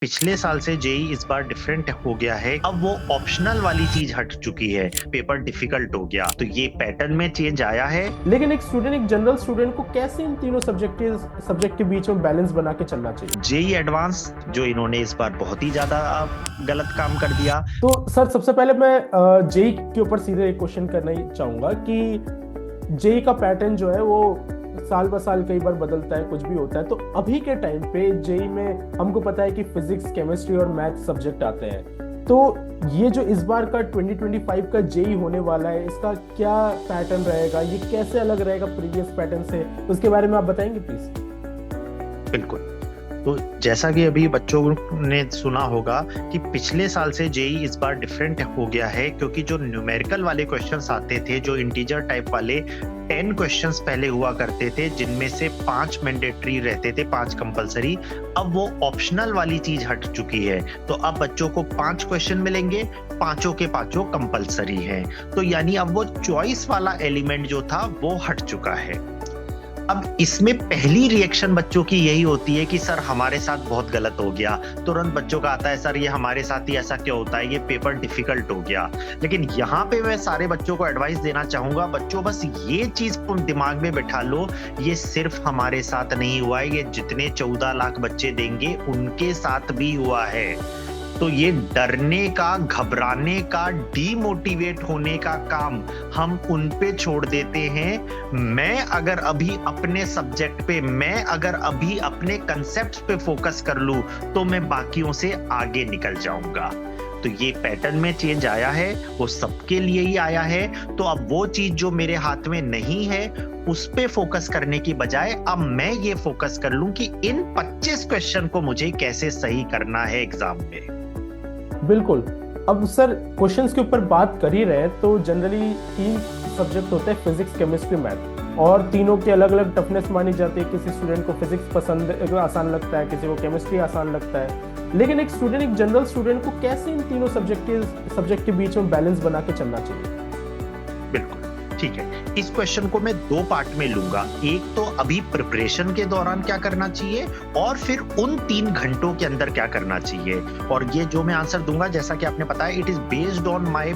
पिछले साल से जेई इस बार डिफरेंट हो गया है। अब वो ऑप्शनल वाली चीज हट चुकी है, पेपर डिफिकल्ट हो गया, तो ये पैटर्न में चेंज आया है। लेकिन एक जनरल स्टूडेंट को कैसे इन तीनों सब्जेक्ट के बीच में बैलेंस बना के चलना चाहिए? जेई एडवांस जो इन्होंने इस बार बहुत ही ज्यादा गलत काम कर दिया। तो सर सबसे पहले मैं जेई के ऊपर सीधे एक क्वेश्चन करना ही चाहूंगा कि जेई का पैटर्न जो है वो साल ब साल कई बार बदलता है, कुछ भी होता है। तो अभी के टाइम पे जेई में हमको पता है कि फिजिक्स, केमिस्ट्री और मैथ सब्जेक्ट आते हैं। तो ये जो इस बार का 2025 का जेई होने वाला है, इसका क्या पैटर्न रहेगा, ये कैसे अलग रहेगा प्रीवियस पैटर्न से, उसके बारे में आप बताएंगे प्लीज। बिल्कुल। तो जैसा कि अभी बच्चों ने सुना होगा कि पिछले साल से जेई इस बार डिफरेंट हो गया है, क्योंकि जो न्यूमेरिकल वाले क्वेश्चंस आते थे, जो इंटीजर टाइप वाले 10 क्वेश्चंस पहले हुआ करते थे, जिनमें से 5 मैंडेटरी रहते थे, 5 कंपलसरी। अब वो ऑप्शनल वाली चीज हट चुकी है। तो अब बच्चों को 5 क्वेश्चन मिलेंगे, पांचों के पांचों कंपलसरी हैं। तो यानी अब वो चॉइस वाला एलिमेंट जो था वो हट चुका है। अब इसमें पहली रिएक्शन बच्चों की यही होती है कि सर हमारे साथ बहुत गलत हो गया। तुरंत बच्चों का आता है सर ये हमारे साथ ही ऐसा क्यों होता है, ये पेपर डिफिकल्ट हो गया। लेकिन यहाँ पे मैं सारे बच्चों को एडवाइस देना चाहूंगा, बच्चों बस ये चीज दिमाग में बैठा लो, ये सिर्फ हमारे साथ नहीं हुआ है, ये जितने 14 लाख बच्चे देंगे उनके साथ भी हुआ है। तो ये डरने का, घबराने का, डीमोटिवेट होने का काम हम उन पे छोड़ देते हैं। मैं अगर अभी अपने सब्जेक्ट पे, मैं अगर अभी अपने कंसेप्ट्स पे फोकस कर लूं तो मैं बाकियों से आगे निकल जाऊंगा। तो ये पैटर्न में चेंज आया है, वो सबके लिए ही आया है। तो अब वो चीज जो मेरे हाथ में नहीं है उस पे फोकस करने की बजाय अब मैं ये फोकस कर लूं कि इन 25 क्वेश्चन को मुझे कैसे सही करना है एग्जाम में। बिल्कुल। अब सर क्वेश्चंस के ऊपर बात कर ही रहे हैं, तो जनरली 3 सब्जेक्ट होते हैं, फिजिक्स, केमिस्ट्री, मैथ, और तीनों की अलग अलग टफनेस मानी जाती है। किसी स्टूडेंट को फिजिक्स आसान लगता है, किसी को केमिस्ट्री आसान लगता है। लेकिन एक जनरल स्टूडेंट को कैसे इन तीनों सब्जेक्ट के बीच में बैलेंस बना के चलना चाहिए? बिल्कुल ठीक है। इस क्वेश्चन को मैं 2 पार्ट में लूंगा। एक तो अभी प्रिपरेशन के दौरान क्या करना चाहिए, और फिर उन 3 घंटों के अंदर क्या करना चाहिए। और ये जो मैं आंसर दूंगा, जैसा कि आपने बताया, it is based on my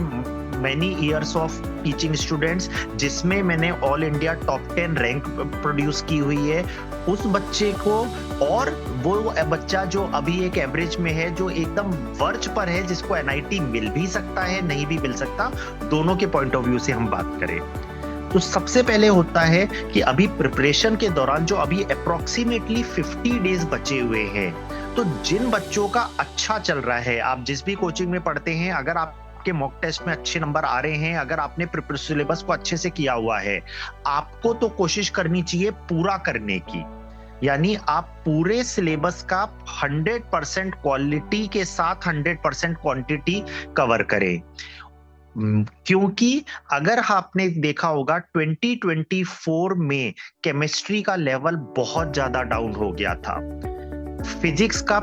many years of teaching students, जिसमें मैंने all India top 10 rank produce की हुई है। उस बच्चे को और वो बच्चा जो अभी एक एवरेज में है, जो एकदम वर्ज पर है, जिसको एनआईटी मिल भी सकता है, नहीं भी मिल सकता, दोनों के पॉइंट ऑफ व्यू से हम बात करें तो सबसे पहले होता है कि अभी प्रिपरेशन के दौरान जो अभी अप्रोक्सीमेटली 50 डेज बचे हुए हैं, तो जिन बच्चों का अच्छा चल रहा है, आप जिस भी कोचिंग में पढ़ते हैं, अगर आप के मॉक टेस्ट में अच्छे नंबर आ रहे हैं, अगर आपने सिलेबस को अच्छे से किया हुआ है, आपको तो कोशिश करनी चाहिए पूरा करने की। यानी आप पूरे सिलेबस का 100% क्वालिटी के साथ 100% क्वांटिटी कवर करें। क्योंकि अगर आपने देखा होगा 2024 में केमिस्ट्री का लेवल बहुत ज्यादा डाउन हो गया था, फिजिक्स का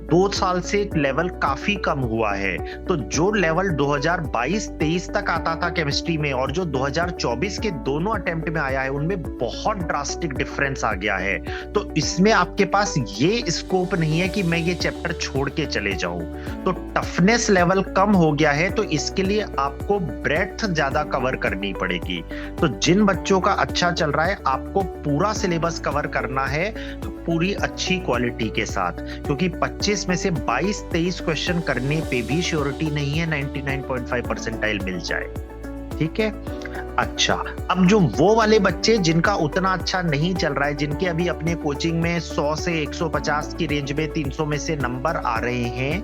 2 साल से लेवल काफी कम हुआ है। तो जो लेवल 2022-23 तक आता था केमिस्ट्री में, और जो 2024 के दोनों अटेम्प्ट में आया है, उनमें बहुत ड्रास्टिक डिफरेंस आ गया है। तो इसमें आपके पास ये स्कोप नहीं है कि मैं ये चैप्टर छोड़ के चले जाऊं। तो टफनेस लेवल कम हो गया है, तो इसके लिए आपको ब्रेड्थ ज्यादा कवर करनी पड़ेगी। तो जिन बच्चों का अच्छा चल रहा है, आपको पूरा सिलेबस कवर करना है पूरी अच्छी क्वालिटी के साथ, क्योंकि 25 में से 22-23 क्वेश्चन करने पे भी श्योरिटी नहीं है 99.5 परसेंटाइल मिल जाए। ठीक है। अच्छा, अब जो वो वाले बच्चे जिनका उतना अच्छा नहीं चल रहा है, जिनके अभी अपने कोचिंग में 100 से 150 की रेंज में 300 में से नंबर आ रहे हैं,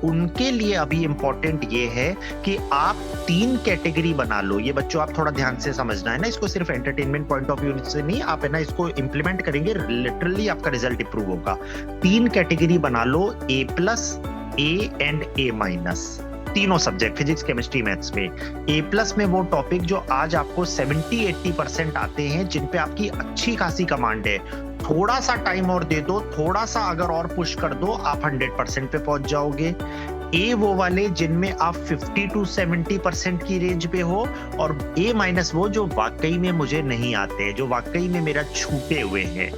उनके लिए अभी इंपॉर्टेंट ये है कि आप 3 कैटेगरी बना लो। ये बच्चों आप थोड़ा ध्यान से समझना है ना, इसको सिर्फ एंटरटेनमेंट पॉइंट ऑफ व्यू से नहीं, आप है ना इसको इंप्लीमेंट करेंगे, लिटरली आपका रिजल्ट इंप्रूव होगा। 3 कैटेगरी बना लो, A+, A एंड A-, तीनों सब्जेक्ट, फिजिक्स, केमिस्ट्री, मैथ्स में। A+ में वो टॉपिक जो आज आपको 70-80% आते हैं, जिन पे आपकी अच्छी खासी कमांड है। थोड़ा सा टाइम और दे दो, थोड़ा सा अगर और पुश कर दो, आप 100% पे पहुंच जाओगे। ए वो वाले जिनमें आप 50 to 70% की रेंज पे हो, और A- वो जो वाकई में मुझे नहीं आते, जो वाकई में मेरा छूटे हुए हैं,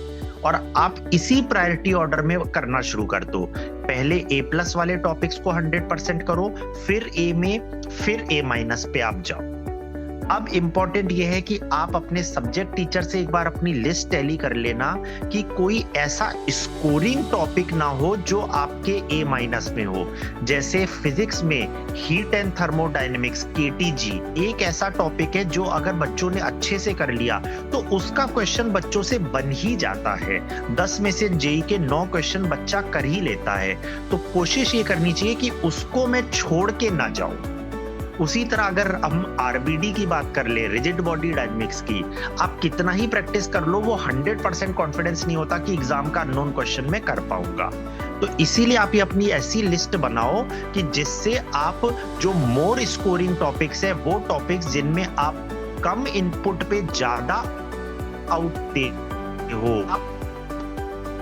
और आप इसी प्रायोरिटी ऑर्डर में करना शुरू कर दो। पहले A+ वाले टॉपिक्स को 100% करो, फिर A में, फिर A- पे आप जाओ। अब इंपॉर्टेंट ये है कि आप अपने सब्जेक्ट टीचर से एक बार अपनी लिस्ट टैली कर लेना कि कोई ऐसा स्कोरिंग टॉपिक ना हो जो आपके A- में हो। जैसे फिजिक्स में हीट एंड थर्मोडायनेमिक्स KTG एक ऐसा टॉपिक है जो अगर बच्चों ने अच्छे से कर लिया तो उसका क्वेश्चन बच्चों से बन ही जाता है। 10 में से JEE के 9 क्वेश्चन बच्चा कर ही लेता है। तो कोशिश ये करनी चाहिए कि उसको मैं छोड़ के ना जाऊं। उसी तरह अगर हम RBD की बात कर ले, रिजिड बॉडी डायनेमिक्स की, आप कितना ही प्रैक्टिस कर लो, वो 100% कॉन्फिडेंस नहीं होता कि एग्जाम का अननोन क्वेश्चन में कर पाऊंगा। तो इसीलिए आप ये अपनी ऐसी लिस्ट बनाओ कि जिससे आप जो मोर स्कोरिंग टॉपिक्स है वो टॉपिक्स जिनमें आप कम इनपुट पे ज्यादा आउट दे हो, आप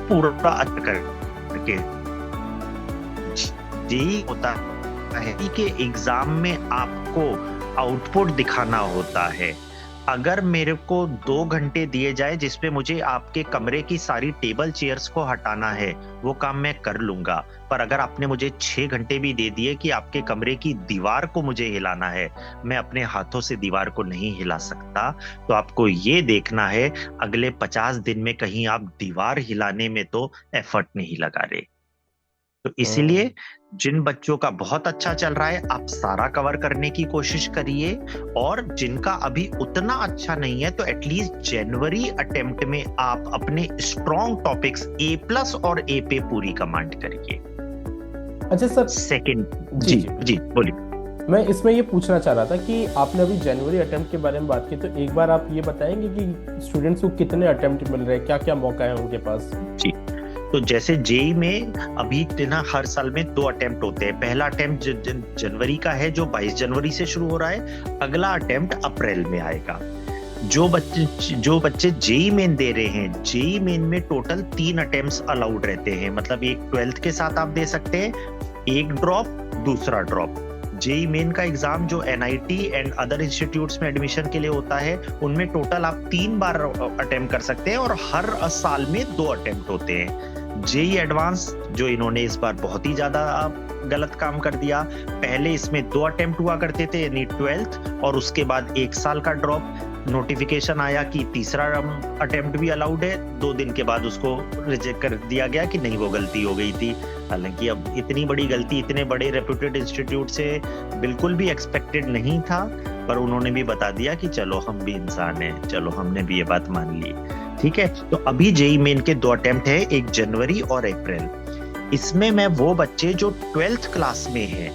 पूरा अच्छा करके यही होता है कि एग्जाम में आपको आउटपुट दिखाना होता है। अगर मेरे को 2 घंटे दिए जाए जिसपे मुझे आपके कमरे की सारी टेबल चेयर्स को हटाना है, वो काम मैं कर लूंगा। पर अगर आपने मुझे 6 घंटे भी दे दिए कि आपके कमरे की दीवार को मुझे हिलाना है, मैं अपने हाथों से दीवार को नहीं हिला सकता। तो आपको ये देखना है अगले 50 दिन में कहीं आप दीवार हिलाने में तो एफर्ट नहीं लगा रहे। तो इसीलिए जिन बच्चों का बहुत अच्छा चल रहा है आप सारा कवर करने की कोशिश करिए, और जिनका अभी उतना अच्छा नहीं है तो एटलीस्ट जनवरी अटेम्प्ट में आप अपने स्ट्रॉन्ग टॉपिक्स A+ और A पे पूरी कमांड करिए। अच्छा सर, सेकंड जी बोलिए। मैं इसमें ये पूछना चाह रहा था कि आपने अभी जनवरी अटेम्प्ट के बारे में बात की, तो एक बार आप ये बताएंगे कि स्टूडेंट्स को कितने अटेम्प्ट मिल रहे हैं, क्या क्या मौका है उनके पास? जी, तो जैसे JEE में अभी ना हर साल में 2 अटेम्प्ट होते हैं। पहला अटेम्प्ट जनवरी का है जो 22 जनवरी से शुरू हो रहा है, अगला अटेम्प्ट अप्रैल में आएगा। जो बच्चे JEE मेन दे रहे हैं, JEE मेन में टोटल 3 अटेम्प्ट्स अलाउड रहते हैं। मतलब एक 12th के साथ आप दे सकते हैं, एक ड्रॉप, दूसरा ड्रॉप। JEE मेन का एग्जाम जो NIT एंड अदर इंस्टीट्यूट्स में एडमिशन के लिए होता है, उनमें टोटल आप 3 बार अटेम्प्ट कर सकते हैं और हर साल में 2 अटेम्प्ट होते हैं। JEE एडवांस जो इन्होंने इस बार बहुत ही ज्यादा गलत काम कर दिया। पहले इसमें 2 अटेम्प्ट हुआ करते थे, यानी 12th, और उसके बाद 1 साल का ड्रॉप। नोटिफिकेशन आया कि तीसरा अटेम्प्ट भी अलाउड है, 2 दिन के बाद उसको रिजेक्ट कर दिया गया कि नहीं वो गलती हो गई थी। हालांकि अब इतनी बड़ी गलती इतने बड़े रेप्यूटेड इंस्टीट्यूट से बिल्कुल भी एक्सपेक्टेड नहीं था, पर उन्होंने भी बता दिया कि चलो हम भी इंसान हैं, चलो हमने भी ये बात मान ली। ठीक है, तो अभी JEE मेन के 2 अटेम्प्ट है, एक जनवरी और अप्रैल। इसमें मैं वो बच्चे जो 12th क्लास में हैं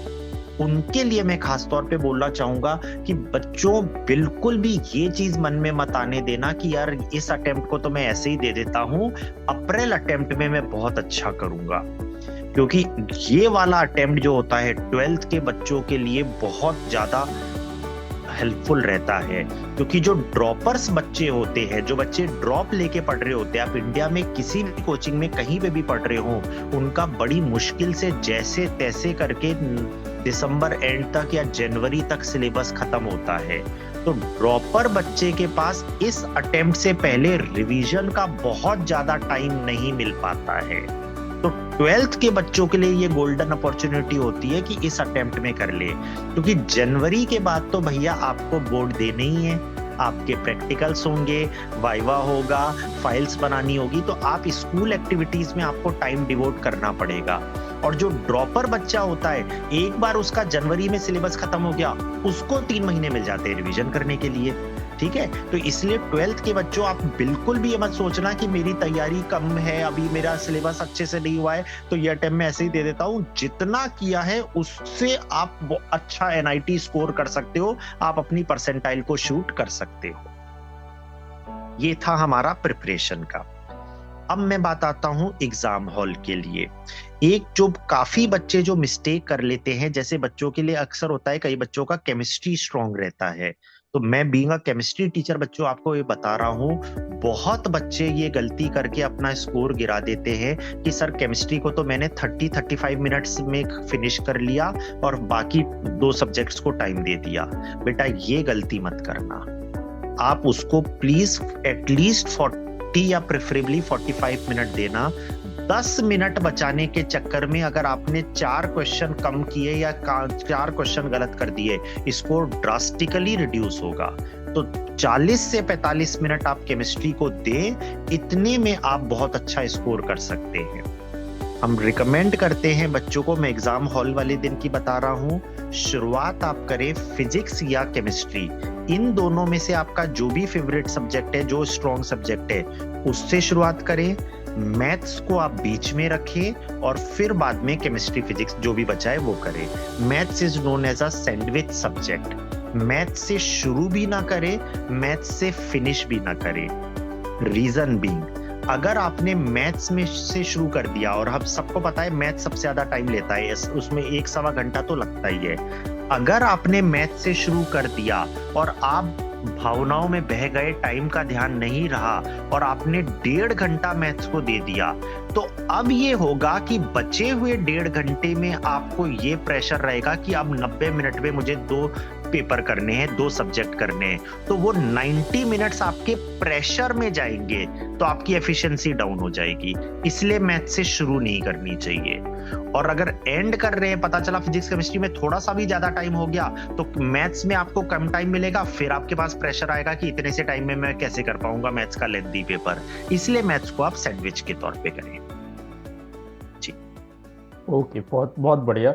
उनके लिए मैं खास तौर पे बोलना चाहूंगा कि बच्चों बिल्कुल भी ये चीज मन में मत आने देना कि यार इस अटेम्प्ट को तो मैं ऐसे ही दे देता हूं, अप्रैल अटेम्प्ट में मैं बहुत अच्छा करूंगा। क्योंकि ये वाला अटेम्प्ट जो होता है 12th के बच्चों के लिए बहुत ज्यादा हेल्पफुल रहता है। क्योंकि जो ड्रॉपर्स बच्चे होते हैं, जो बच्चे ड्रॉप लेके पढ़ रहे होते हैं, आप इंडिया में किसी भी कोचिंग में कहीं पे भी पढ़ रहे हो, उनका बड़ी मुश्किल से जैसे तैसे करके दिसंबर एंड तक या जनवरी तक सिलेबस खत्म होता है। तो ड्रॉपर बच्चे के पास इस अटेम्प्ट से पहले रिवीजन का बहुत ज्यादा टाइम नहीं मिल पाता है। तो 12th के बच्चों के लिए ये गोल्डन अपॉर्चुनिटी होती है कि इस अटेम्प्ट में कर ले, क्योंकि जनवरी के बाद तो भैया आपको बोर्ड देने ही है, आपके प्रैक्टिकल्स होंगे, वाइवा होगा, फाइल्स बनानी होगी, तो आप स्कूल एक्टिविटीज में आपको टाइम डिवोट करना पड़ेगा। और जो ड्रॉपर बच्चा होता है, एक बार उसका जनवरी में सिलेबस खत्म हो गया, उसको 3 महीने मिल जाते हैं रिवीजन करने के लिए। ठीक है, तो इसलिए 12th के बच्चों आप बिल्कुल भी ये मत सोचना कि मेरी तैयारी कम है, अभी मेरा सिलेबस अच्छे से नहीं हुआ है तो ये अटेम्प्ट में ऐसे ही दे देता हूं। जितना किया है उससे आप अच्छा NIT स्कोर कर सकते हो, आप अपनी परसेंटाइल को शूट कर सकते हो। ये था हमारा प्रिपरेशन का। अब मैं बात आता हूं एग्जाम हॉल के लिए। एक जो काफी बच्चे जो मिस्टेक कर लेते हैं, जैसे बच्चों के लिए अक्सर होता है, कई बच्चों का केमिस्ट्री स्ट्रांग रहता है, तो मैं बीइंग अ केमिस्ट्री टीचर बच्चों आपको ये बता रहा हूँ, बहुत बच्चे ये गलती करके अपना स्कोर गिरा देते हैं कि सर केमिस्ट्री को तो मैंने 30-35 मिनट्स में फिनिश कर लिया और बाकी 2 सब्जेक्ट्स को टाइम दे दिया। बेटा ये गलती मत करना, आप उसको प्लीज एटलीस्ट 30 या प्रेफरेबली 45 मिनट देना। 10 मिनट बचाने के चक्कर में अगर आपने 4 क्वेश्चन कम किए या 4 क्वेश्चन गलत कर दिए, स्कोर ड्रास्टिकली रिड्यूस होगा। तो 40 से 45 मिनट आप केमिस्ट्री को दें, इतने में आप बहुत अच्छा स्कोर कर सकते हैं। हम रिकमेंड करते हैं बच्चों को, मैं एग्जाम हॉल वाले दिन की बता रहा हूं, शुरुआत आप करें फिजिक्स या केमिस्ट्री, इन दोनों में से आपका जो भी फेवरेट सब्जेक्ट है, जो स्ट्रॉन्ग सब्जेक्ट है, उससे शुरुआत करें। मैथ्स को आप बीच में रखें और फिर बाद में केमिस्ट्री फिजिक्स जो भी बचा है वो करें। Maths is known as a sandwich subject. Maths से शुरू भी ना करें, मैथ्स से फिनिश भी ना करें। रीजन बीइंग, अगर आपने मैथ्स में से शुरू कर दिया, और हम सबको पता है मैथ्स सबसे ज्यादा टाइम लेता है, उसमें 1-1.25 घंटा तो लगता ही है। अगर आपने मैथ से शुरू कर दिया और आप भावनाओं में बह गए, टाइम का ध्यान नहीं रहा और आपने 1.5 घंटा मैथ्स को दे दिया, तो अब ये होगा कि बचे हुए 1.5 घंटे में आपको ये प्रेशर रहेगा कि अब 90 मिनट में मुझे 2 पेपर करने हैं, 2 सब्जेक्ट करने हैं, तो वो 90 मिनट्स आपके प्रेशर में जाएंगे, तो आपकी एफिशिएंसी डाउन हो जाएगी। इसलिए मैथ से शुरू नहीं करनी चाहिए। और अगर एंड कर रहे हैं, पता चला फिजिक्स केमिस्ट्री में थोड़ा सा भी ज्यादा टाइम हो गया, तो मैथ्स में आपको कम टाइम मिलेगा, फिर आपके पास प्रेशर आएगा कि इतने से टाइम में मैं कैसे कर पाऊंगा मैथ्स का लेंथी पेपर। इसलिए मैथ्स को आप सैंडविच के तौर पे करें। जी ओके, बहुत बहुत बढ़िया।